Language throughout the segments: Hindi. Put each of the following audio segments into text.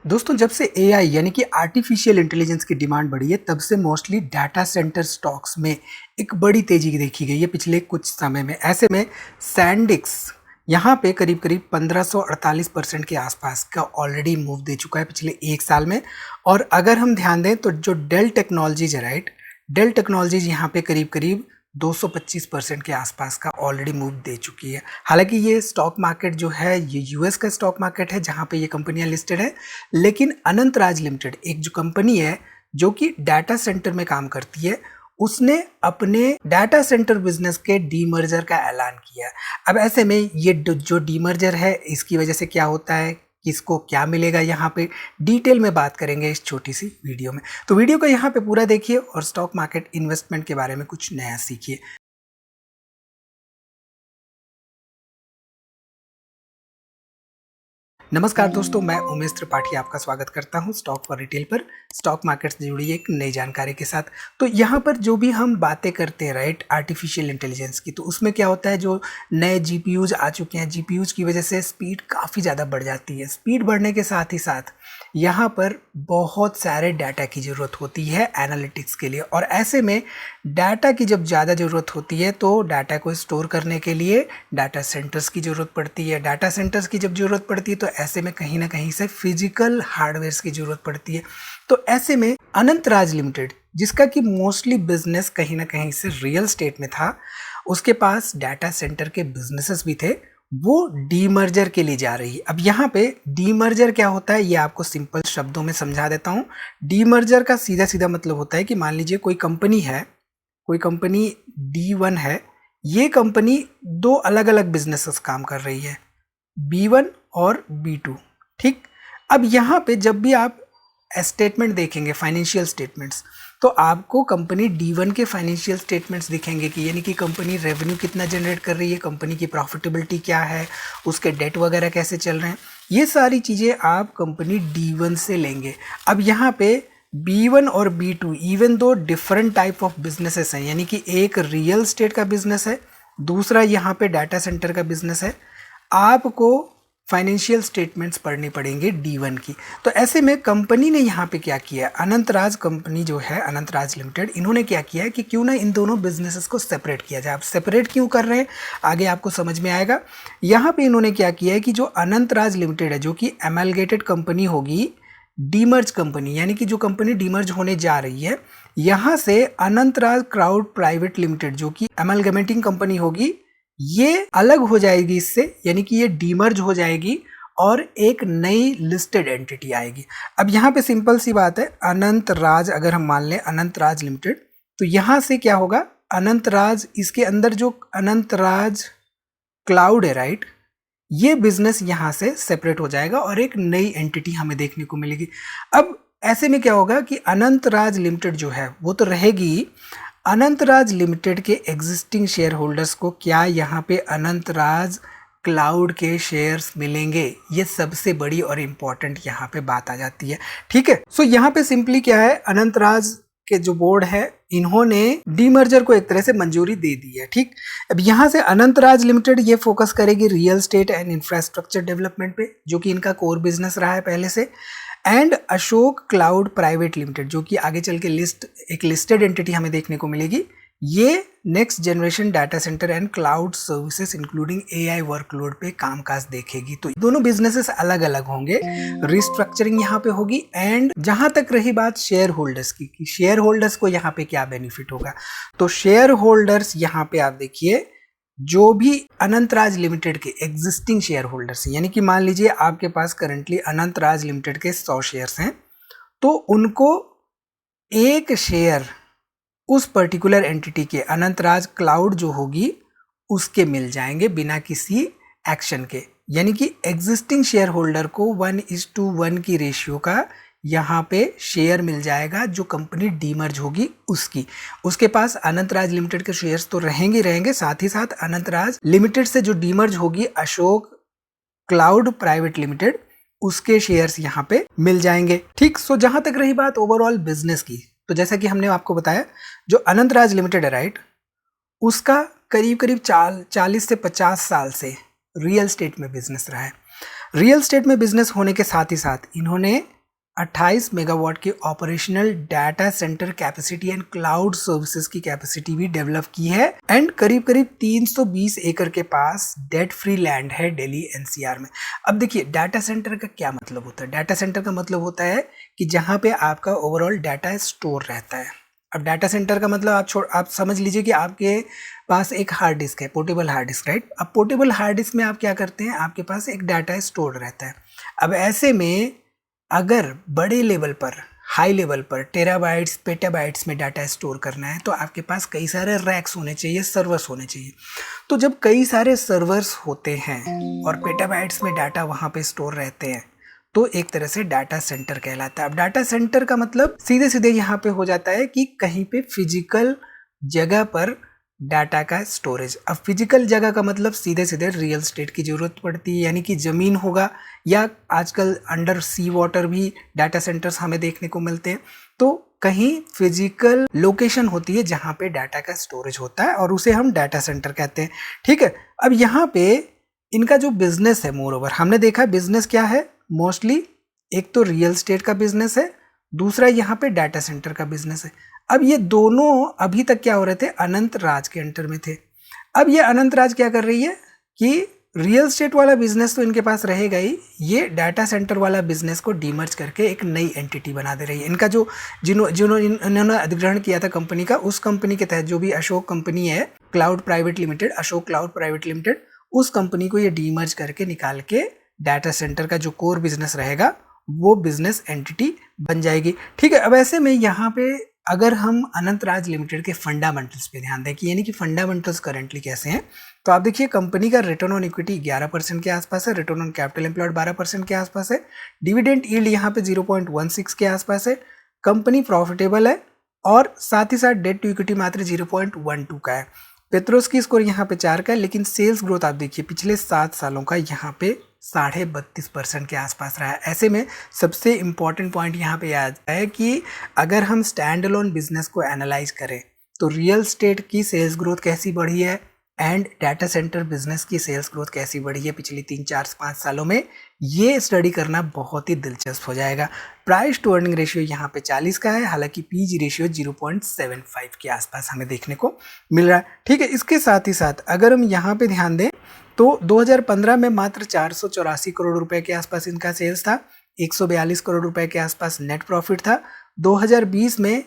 दोस्तों जब से एआई यानी कि आर्टिफिशियल इंटेलिजेंस की डिमांड बढ़ी है तब से मोस्टली डाटा सेंटर स्टॉक्स में एक बड़ी तेजी देखी गई है पिछले कुछ समय में। ऐसे में सैंडिक्स यहाँ पे करीब करीब 1548% के आसपास का ऑलरेडी मूव दे चुका है पिछले एक साल में। और अगर हम ध्यान दें तो जो डेल टेक्नोलॉजीज है राइट, डेल टेक्नोलॉजीज यहाँ पे करीब करीब 225% के आसपास का ऑलरेडी मूव दे चुकी है। हालांकि ये स्टॉक मार्केट जो है ये यूएस का स्टॉक मार्केट है जहां पे ये कंपनियां लिस्टेड है, लेकिन अनंतराज लिमिटेड एक जो कंपनी है जो कि डाटा सेंटर में काम करती है उसने अपने डाटा सेंटर बिजनेस के डीमर्जर का ऐलान किया। अब ऐसे में ये जो डीमर्जर है इसकी वजह से क्या होता है, किसको क्या मिलेगा, यहाँ पे डिटेल में बात करेंगे इस छोटी सी वीडियो में। तो वीडियो को यहाँ पे पूरा देखिए और स्टॉक मार्केट इन्वेस्टमेंट के बारे में कुछ नया सीखिए। नमस्कार दोस्तों, मैं उमेश त्रिपाठी आपका स्वागत करता हूं स्टॉक फॉर रिटेल पर, स्टॉक मार्केट से जुड़ी एक नई जानकारी के साथ। तो यहाँ पर जो भी हम बातें करते हैं राइट आर्टिफिशियल इंटेलिजेंस की, तो उसमें क्या होता है जो नए जीपीयूज आ चुके हैं, जीपीयूज की वजह से स्पीड काफ़ी ज़्यादा बढ़ जाती है। स्पीड बढ़ने के साथ ही साथ यहाँ पर बहुत सारे डाटा की ज़रूरत होती है एनालिटिक्स के लिए, और ऐसे में डाटा की जब ज़्यादा ज़रूरत होती है तो डाटा को स्टोर करने के लिए डाटा सेंटर्स की ज़रूरत पड़ती है। डाटा सेंटर्स की जब ज़रूरत पड़ती है तो ऐसे में कहीं ना कहीं से फिजिकल हार्डवेयर की ज़रूरत पड़ती है। तो ऐसे में अनंतराज लिमिटेड, जिसका कि मोस्टली बिजनेस कहीं ना कहीं से रियल एस्टेट में था, उसके पास डाटा सेंटर के बिजनेसेस भी थे, वो डीमर्जर के लिए जा रही है। अब यहाँ पे डीमर्जर क्या होता है ये आपको सिंपल शब्दों में समझा देता हूँ। डीमर्जर का सीधा सीधा मतलब होता है कि मान लीजिए कोई कंपनी है, कोई कंपनी D1 है, ये कंपनी दो अलग अलग बिजनेसेस काम कर रही है, B1 और B2। ठीक, अब यहाँ पे जब भी आप स्टेटमेंट देखेंगे फाइनेंशियल स्टेटमेंट्स, तो आपको कंपनी D1 के फाइनेंशियल स्टेटमेंट्स दिखेंगे कि यानी कि कंपनी रेवेन्यू कितना जनरेट कर रही है, कंपनी की प्रॉफिटेबिलिटी क्या है, उसके डेट वगैरह कैसे चल रहे हैं, ये सारी चीज़ें आप कंपनी D1 से लेंगे। अब यहाँ पे B1 और B2 even though different type of businesses हैं, यानी कि एक रियल एस्टेट का बिजनेस है, दूसरा यहाँ पे डाटा सेंटर का बिजनेस है। आपको फाइनेंशियल स्टेटमेंट्स पढ़नी पड़ेंगे D1 की। तो ऐसे में कंपनी ने यहाँ पे क्या किया, अनंतराज कंपनी जो है अनंतराज लिमिटेड, इन्होंने क्या किया है कि क्यों ना इन दोनों बिजनेसेस को सेपरेट किया जाए। आप सेपरेट क्यों कर रहे हैं आगे आपको समझ में आएगा। यहाँ पे इन्होंने क्या किया है कि जो अनंतराज लिमिटेड है जो कि एमलगेटेड कंपनी होगी, डीमर्ज कंपनी, यानी कि जो कंपनी डीमर्ज होने जा रही है, यहाँ से अनंतराज क्लाउड प्राइवेट लिमिटेड जो कि एमलगमेटिंग कंपनी होगी, ये अलग हो जाएगी इससे, यानी कि ये डीमर्ज हो जाएगी और एक नई लिस्टेड एंटिटी आएगी। अब यहाँ पे सिंपल सी बात है, अनंतराज अगर हम मान लें अनंतराज लिमिटेड, तो यहाँ से क्या होगा, अनंतराज, इसके अंदर जो अनंतराज क्लाउड है राइट, ये बिजनेस यहाँ से सेपरेट हो जाएगा और एक नई एंटिटी हमें देखने को मिलेगी। अब ऐसे में क्या होगा कि अनंतराज लिमिटेड जो है वो तो रहेगी। अनंतराज लिमिटेड के एग्जिस्टिंग शेयर होल्डर्स को क्या यहाँ पे अनंतराज क्लाउड के शेयर्स मिलेंगे, ये सबसे बड़ी और इम्पॉर्टेंट यहाँ पे बात आ जाती है। ठीक है, सो यहाँ पे सिंपली क्या है, अनंतराज के जो बोर्ड है इन्होंने डीमर्जर को एक तरह से मंजूरी दे दी है। ठीक, अब यहाँ से अनंतराज लिमिटेड ये फोकस करेगी real estate and infrastructure development पे, जो कि इनका कोर बिजनेस रहा है पहले से। And Ashok cloud private limited जो कि आगे चल के एक लिस्टेड एंटिटी हमें देखने को मिलेगी, ये next generation data centre and cloud services including AI workload पे कामकाज देखेगी। तो दोनों बिजनेसेस अलग अलग होंगे, रिस्ट्रक्चरिंग यहाँ पे होगी। एंड जहां तक रही बात शेयर होल्डर्स की कि शेयर होल्डर्स को यहाँ पे क्या बेनिफिट होगा, तो शेयर होल्डर्स यहाँ पे आप देखिए, जो भी अनंतराज लिमिटेड के एग्जिस्टिंग शेयर होल्डर्स हैं, यानी कि मान लीजिए आपके पास करंटली अनंतराज लिमिटेड के 100 शेयर्स हैं, तो उनको एक शेयर उस पर्टिकुलर एंटिटी के अनंतराज क्लाउड जो होगी उसके मिल जाएंगे बिना किसी एक्शन के, यानी कि एग्जिस्टिंग शेयर होल्डर को 1:1 की रेशियो का यहाँ पे शेयर मिल जाएगा जो कंपनी डीमर्ज होगी उसकी। उसके पास अनंतराज लिमिटेड के शेयर्स तो रहेंगे, साथ ही साथ अनंतराज लिमिटेड से जो डीमर्ज होगी अशोक क्लाउड प्राइवेट लिमिटेड, उसके शेयर्स यहाँ पे मिल जाएंगे। ठीक, सो जहां तक रही बात ओवरऑल बिजनेस की, तो जैसा कि हमने आपको बताया जो अनंतराज लिमिटेड है राइट, उसका करीब करीब 40 से 50 साल से रियल एस्टेट में बिजनेस रहा है। रियल एस्टेट में बिजनेस होने के साथ ही साथ इन्होंने 28 मेगावाट की operational data centre capacity and cloud services की कैपेसिटी भी डेवलप की है एंड करीब करीब 320 एकड़ के पास डेट फ्री लैंड है दिल्ली एनसीआर में। अब देखिए डाटा सेंटर का क्या मतलब होता है। डाटा सेंटर का मतलब होता है कि जहां पे आपका ओवरऑल डाटा स्टोर रहता है। अब डाटा सेंटर का मतलब आप समझ लीजिए कि आपके पास एक हार्ड डिस्क है, पोर्टेबल हार्ड डिस्क, राइट। अब पोर्टेबल हार्ड डिस्क में आप क्या करते हैं, आपके पास एक डाटा स्टोर रहता है। अब ऐसे में अगर बड़े लेवल पर, हाई लेवल पर टेराबाइट्स पेटाबाइट्स में डाटा स्टोर करना है तो आपके पास कई सारे रैक्स होने चाहिए, सर्वर्स होने चाहिए। तो जब कई सारे सर्वर्स होते हैं और पेटाबाइट्स में डाटा वहाँ पे स्टोर रहते हैं तो एक तरह से डाटा सेंटर कहलाता है। अब डाटा सेंटर का मतलब सीधे सीधे यहाँ पे हो जाता है कि कहीं पे फिजिकल जगह पर डाटा का स्टोरेज। अब फिजिकल जगह का मतलब सीधे सीधे रियल एस्टेट की जरूरत पड़ती है, यानी कि ज़मीन होगा या आजकल अंडर सी वाटर भी डाटा सेंटर्स हमें देखने को मिलते हैं। तो कहीं फिजिकल लोकेशन होती है जहाँ पे डाटा का स्टोरेज होता है और उसे हम डाटा सेंटर कहते हैं, ठीक है। अब यहाँ पे इनका जो बिजनेस है, मोर ओवर हमने देखा बिजनेस क्या है, मोस्टली एक तो रियल एस्टेट का बिजनेस है, दूसरा यहाँ पे डाटा सेंटर का बिजनेस है। अब ये दोनों अभी तक क्या हो रहे थे, अनंत राज के अंडर में थे। अब ये अनंत राज क्या कर रही है कि रियल एस्टेट वाला बिजनेस तो इनके पास रहेगा ही, ये डाटा सेंटर वाला बिजनेस को डीमर्ज करके एक नई एंटिटी बना दे रही है। इनका जो इन्होंने अधिग्रहण किया था कंपनी का, उस कंपनी के तहत जो भी अशोक कंपनी है, cloud private limited, Ashok cloud private limited, उस कंपनी को ये डीमर्ज करके निकाल के डाटा सेंटर का जो कोर बिजनेस रहेगा वो बिजनेस एंटिटी बन जाएगी, ठीक है। अब ऐसे में यहाँ पे अगर हम अनंत राज लिमिटेड के फंडामेंटल्स पे ध्यान दें कि यानी कि फंडामेंटल्स करेंटली कैसे हैं, तो आप देखिए कंपनी का रिटर्न ऑन इक्विटी 11% के आसपास है, रिटर्न ऑन कैपिटल एम्प्लॉयड 12% के आसपास है, डिविडेंड यील्ड यहाँ पे 0.16 के आसपास है, कंपनी प्रॉफिटेबल है और साथ ही साथ डेट टू इक्विटी मात्र 0.12 का है। पेट्रोस की स्कोर यहाँ पे 4 का है, लेकिन सेल्स ग्रोथ आप देखिए पिछले 7 सालों का यहाँ पे 32.5% के आसपास रहा है। ऐसे में सबसे इम्पॉर्टेंट पॉइंट यहाँ पे आता है कि अगर हम स्टैंड अलोन बिजनेस को एनालाइज करें तो रियल एस्टेट की सेल्स ग्रोथ कैसी बढ़ी है एंड डाटा सेंटर बिजनेस की सेल्स ग्रोथ कैसी बढ़ी है पिछले 3-4-5 सालों में, ये स्टडी करना बहुत ही दिलचस्प हो जाएगा। प्राइस टू अर्निंग रेशियो यहाँ पे 40 का है, हालांकि पीजी रेशियो 0.75 के आसपास हमें देखने को मिल रहा है, ठीक है। इसके साथ ही साथ अगर हम यहाँ पे ध्यान दें तो 2015 में मात्र 484 करोड़ रुपए के आसपास इनका सेल्स था, 142 करोड़ रुपए के आसपास नेट प्रॉफिट था। 2020 में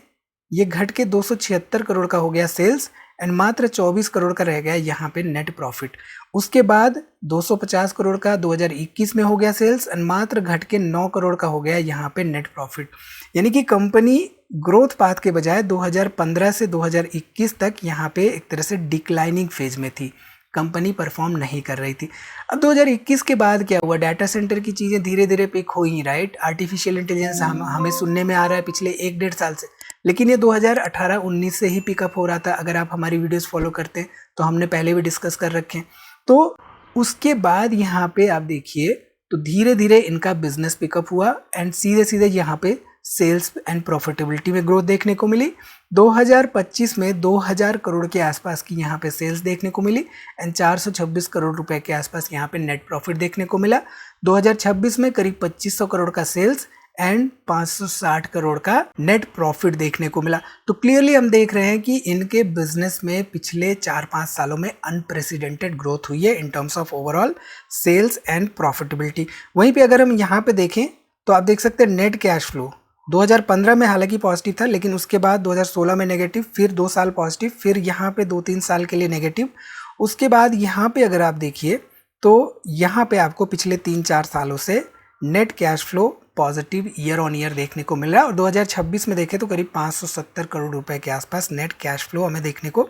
ये घट के 276 करोड़ का हो गया सेल्स एंड मात्र 24 करोड़ का रह गया यहाँ पे नेट प्रॉफिट। उसके बाद 250 करोड़ का 2021 में हो गया सेल्स एंड मात्र घट के 9 करोड़ का हो गया यहाँ पे नेट प्रॉफिट। यानी कि कंपनी ग्रोथ पाथ के बजाय 2015 से 2021 तक यहाँ पे एक तरह से डिक्लाइनिंग फेज में थी, कंपनी परफॉर्म नहीं कर रही थी। अब 2021 के बाद क्या हुआ, डाटा सेंटर की चीज़ें धीरे धीरे पिक हो ही, राइट। आर्टिफिशियल इंटेलिजेंस हमें सुनने में आ रहा है पिछले 1-1.5 साल से, लेकिन ये 2018-19 से ही पिकअप हो रहा था। अगर आप हमारी वीडियोस फॉलो करते हैं तो हमने पहले भी डिस्कस कर रखे हैं। तो उसके बाद यहाँ पे आप देखिए तो धीरे धीरे इनका बिजनेस पिकअप हुआ एंड सीधे सीधे यहाँ पे सेल्स एंड प्रॉफिटेबिलिटी में ग्रोथ देखने को मिली। 2025 में 2000 करोड़ के आसपास की यहाँ पे सेल्स देखने को मिली एंड 426 करोड़ रुपए के आसपास यहाँ पे नेट प्रॉफिट देखने को मिला। 2026 में करीब 2500 करोड़ का सेल्स एंड 560 करोड़ का नेट प्रॉफिट देखने को मिला। तो क्लियरली हम देख रहे हैं कि इनके बिजनेस में पिछले 4-5 सालों में अनप्रेसिडेंटेड ग्रोथ हुई है in terms of overall sales and profitability. वहीं पे अगर हम यहाँ पे देखें तो आप देख सकते हैं नेट कैश फ्लो 2015 में हालांकि पॉजिटिव था, लेकिन उसके बाद 2016 में नेगेटिव, फिर 2 साल पॉजिटिव, फिर यहाँ पे 2-3 साल के लिए नेगेटिव। उसके बाद यहाँ पे अगर आप देखिए तो यहाँ पे आपको पिछले 3-4 सालों से net cash flow positive year on year देखने को मिल रहा है और 2026 में देखें तो करीब 570 करोड़ रुपए के आसपास नेट कैश फ्लो हमें देखने को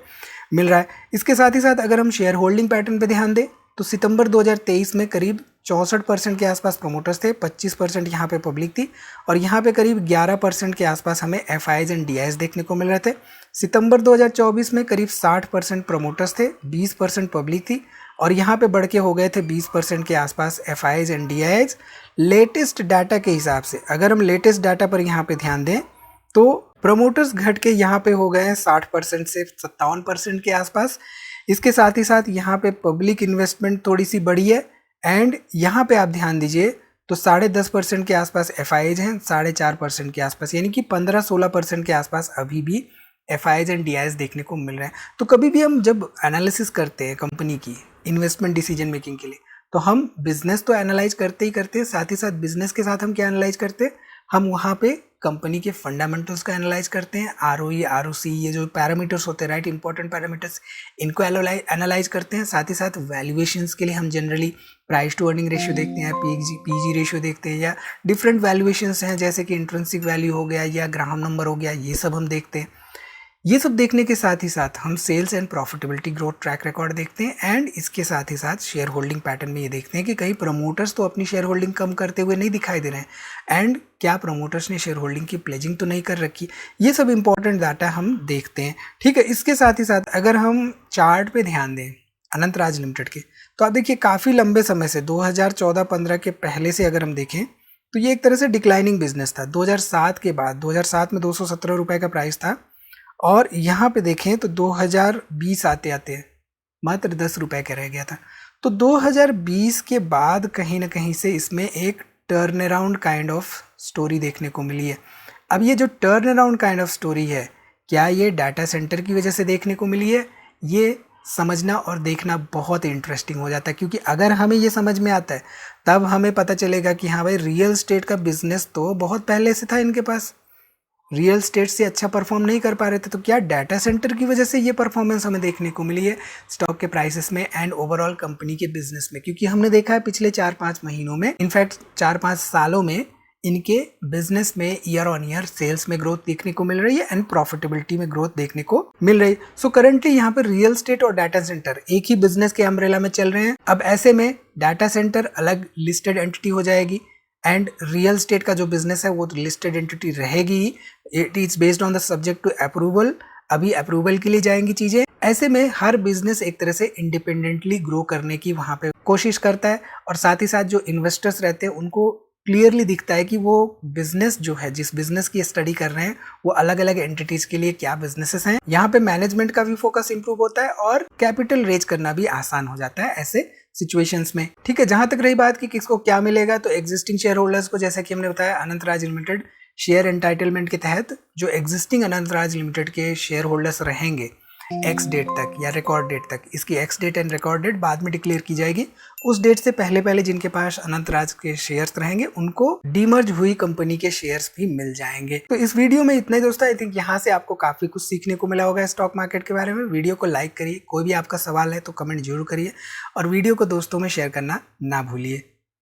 मिल रहा है। इसके साथ ही साथ अगर हम शेयर होल्डिंग पैटर्न पे ध्यान दें तो सितंबर 2023 में करीब 64% के आसपास प्रोमोटर्स थे, 25% यहाँ पे पब्लिक थी और यहाँ पे करीब 11% के आसपास हमें एफआईज एंड डीआईज देखने को मिल रहे थे। सितंबर 2024 में करीब 60% प्रोमोटर्स थे, 20% पब्लिक थी और यहाँ पे बढ़ के हो गए थे 20% के आसपास FIIs and DIs. Latest data के हिसाब से अगर हम लेटेस्ट डाटा पर यहाँ पे ध्यान दें तो प्रोमोटर्स घट के यहाँ पे हो गए हैं 60% से 57% के आसपास। इसके साथ ही साथ यहाँ पे पब्लिक इन्वेस्टमेंट थोड़ी सी बढ़ी है एंड यहाँ पे आप ध्यान दीजिए तो 10.5% के आसपास FIIs हैं, 4.5% के आसपास, यानी कि 15-16% के आसपास अभी भी FIIs एंड DIs देखने को मिल रहे हैं। तो कभी भी हम जब एनालिसिस करते हैं कंपनी की इन्वेस्टमेंट डिसीजन मेकिंग के लिए, तो हम बिजनेस तो एनालाइज करते ही करते हैं, साथ ही साथ बिजनेस के साथ हम क्या एनालाइज करते हैं, हम वहाँ पे कंपनी के फंडामेंटल्स का एनालाइज करते हैं, ROE ROC ये जो पैरामीटर्स होते हैं, राइट, इंपॉर्टेंट पैरामीटर्स, इनको एनालाइज करते हैं। साथ ही साथ वैल्यूएशंस के लिए हम generally price to earning ratio देखते हैं, PG रेशियो देखते हैं, या डिफरेंट वैल्यूएशंस हैं जैसे कि इंट्रिंसिक वैल्यू हो गया या ग्राहम नंबर हो गया, ये सब हम देखते हैं। ये सब देखने के साथ ही साथ हम sales and profitability growth track record देखते हैं, एंड इसके साथ ही साथ शेयर होल्डिंग पैटर्न में ये देखते हैं कि कहीं प्रमोटर्स तो अपनी शेयर होल्डिंग कम करते हुए नहीं दिखाई दे रहे हैं, एंड क्या प्रमोटर्स ने शेयर होल्डिंग की प्लेजिंग तो नहीं कर रखी। ये सब इंपॉर्टेंट डाटा हम देखते हैं, ठीक है। इसके साथ ही साथ अगर हम चार्ट पे ध्यान दें अनंतराज लिमिटेड के, तो आप देखिए काफ़ी लंबे समय से 2014-15 के पहले से अगर हम देखें तो ये एक तरह से डिक्लाइनिंग बिजनेस था। 2007 के बाद, 2007 में 217 रुपये का प्राइस था, और यहाँ पे देखें तो 2020 आते आते मात्र 10 रुपये का रह गया था। तो 2020 के बाद कहीं ना कहीं से इसमें एक turn around kind of story देखने को मिली है। अब ये जो turn around kind of story है, क्या ये डाटा सेंटर की वजह से देखने को मिली है, ये समझना और देखना बहुत इंटरेस्टिंग हो जाता है, क्योंकि अगर हमें ये समझ में आता है तब हमें पता चलेगा कि हाँ भाई, रियल एस्टेट का बिजनेस तो बहुत पहले से था इनके पास, रियल एस्टेट से अच्छा परफॉर्म नहीं कर पा रहे थे, तो क्या डाटा सेंटर की वजह से ये परफॉर्मेंस हमें देखने को मिली है स्टॉक के प्राइसेस में एंड ओवरऑल कंपनी के बिजनेस में। क्योंकि हमने देखा है पिछले 4-5 महीनों में, इनफैक्ट 4-5 सालों में इनके बिजनेस में ईयर ऑन ईयर सेल्स में ग्रोथ देखने को मिल रही है एंड प्रॉफिटेबिलिटी में ग्रोथ देखने को मिल रही है। सो करंटली यहाँ पर रियल एस्टेट और डाटा सेंटर एक ही बिजनेस के अम्ब्रेला में चल रहे हैं। अब ऐसे में डाटा सेंटर अलग लिस्टेड एंटिटी हो जाएगी एंड रियल एस्टेट का जो बिजनेस है वो तो लिस्टेड एंटिटी रहेगी। It is based on the subject to approval, अभी अप्रूवल के लिए जाएंगी चीजें। ऐसे में हर बिजनेस एक तरह से इंडिपेंडेंटली ग्रो करने की वहां पे कोशिश करता है, और साथ ही साथ जो इन्वेस्टर्स रहते हैं उनको क्लियरली दिखता है कि वो बिजनेस जो है, जिस बिजनेस की स्टडी कर रहे हैं, वो अलग अलग एंटिटीज के लिए क्या बिजनेसेस हैं। यहाँ पे मैनेजमेंट का भी फोकस इंप्रूव होता है और कैपिटल रेज करना भी आसान हो जाता है ऐसे सिचुएशंस में, ठीक है। जहां तक रही बात कि किसको क्या मिलेगा, तो एग्जिस्टिंग शेयर होल्डर्स को, जैसा कि हमने बताया, अनंतराज लिमिटेड शेयर एंटाइटलमेंट के तहत जो एग्जिस्टिंग अनंतराज लिमिटेड के शेयर होल्डर्स रहेंगे एक्स डेट तक या रिकॉर्ड डेट तक, इसकी ex date and record date बाद में डिक्लेयर की जाएगी, उस डेट से पहले पहले जिनके पास अनंतराज के शेयर्स रहेंगे उनको डीमर्ज हुई कंपनी के शेयर्स भी मिल जाएंगे। तो इस वीडियो में इतना ही दोस्तों। आई थिंक यहाँ से आपको काफी कुछ सीखने को मिला होगा स्टॉक मार्केट के बारे में। वीडियो को लाइक करिए, कोई भी आपका सवाल है तो कमेंट जरूर करिए, और वीडियो को दोस्तों में शेयर करना ना भूलिए।